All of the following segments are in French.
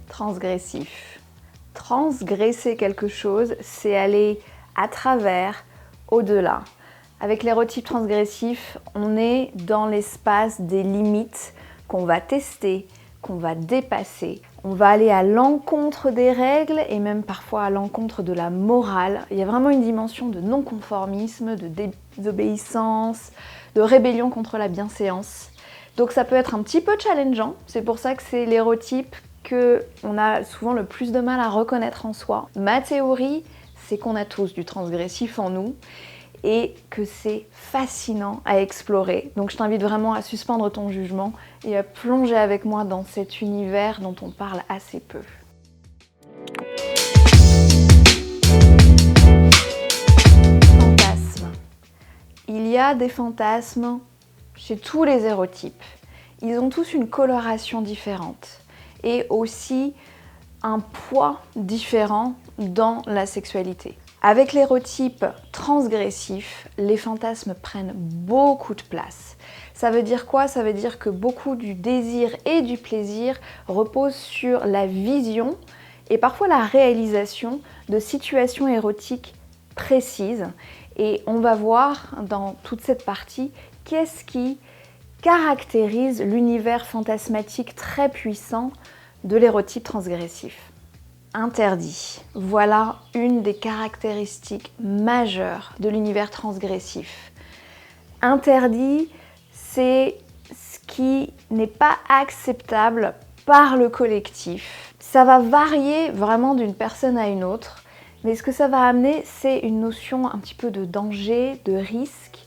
Transgressif. Transgresser quelque chose, c'est aller à travers, au-delà. Avec l'érotype transgressif, on est dans l'espace des limites qu'on va tester, qu'on va dépasser. On va aller à l'encontre des règles et même parfois à l'encontre de la morale. Il y a vraiment une dimension de non-conformisme, de désobéissance, de rébellion contre la bienséance. Donc ça peut être un petit peu challengeant, c'est pour ça que c'est l'érotype qu'on a souvent le plus de mal à reconnaître en soi. Ma théorie, c'est qu'on a tous du transgressif en nous et que c'est fascinant à explorer. Donc je t'invite vraiment à suspendre ton jugement et à plonger avec moi dans cet univers dont on parle assez peu. Fantasmes. Il y a des fantasmes chez tous les érotypes. Ils ont tous une coloration différente et aussi un poids différent dans la sexualité. Avec l'érotype transgressif, les fantasmes prennent beaucoup de place. Ça veut dire quoi? Ça veut dire que beaucoup du désir et du plaisir reposent sur la vision et parfois la réalisation de situations érotiques précises. Et on va voir dans toute cette partie qu'est-ce qui caractérise l'univers fantasmatique très puissant de l'érotype transgressif. Interdit. Voilà une des caractéristiques majeures de l'univers transgressif. Interdit, c'est ce qui n'est pas acceptable par le collectif. Ça va varier vraiment d'une personne à une autre, mais ce que ça va amener, c'est une notion un petit peu de danger, de risque.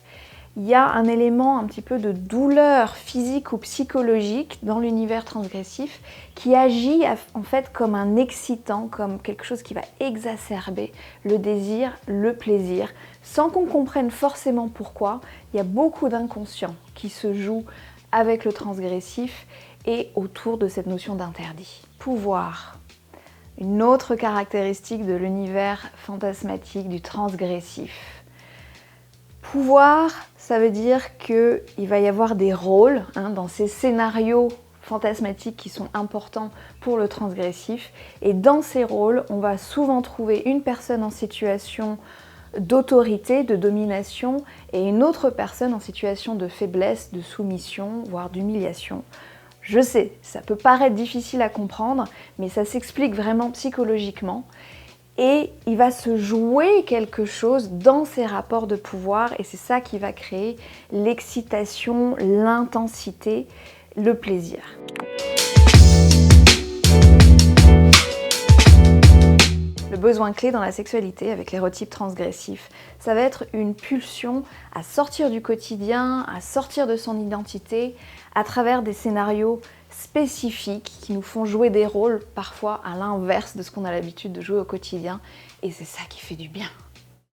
Il y a un élément un petit peu de douleur physique ou psychologique dans l'univers transgressif qui agit en fait comme un excitant, comme quelque chose qui va exacerber le désir, le plaisir, sans qu'on comprenne forcément pourquoi. Il y a beaucoup d'inconscients qui se jouent avec le transgressif et autour de cette notion d'interdit. Pouvoir. Une autre caractéristique de l'univers fantasmatique du transgressif. Pouvoir, ça veut dire qu'il va y avoir des rôles dans ces scénarios fantasmatiques qui sont importants pour le transgressif. Et dans ces rôles, on va souvent trouver une personne en situation d'autorité, de domination, et une autre personne en situation de faiblesse, de soumission, voire d'humiliation. Je sais, ça peut paraître difficile à comprendre, mais ça s'explique vraiment psychologiquement. Et il va se jouer quelque chose dans ces rapports de pouvoir et c'est ça qui va créer l'excitation, l'intensité, le plaisir. Le besoin clé dans la sexualité avec l'érotype transgressif, ça va être une pulsion à sortir du quotidien, à sortir de son identité à travers des scénarios spécifiques qui nous font jouer des rôles parfois à l'inverse de ce qu'on a l'habitude de jouer au quotidien et c'est ça qui fait du bien.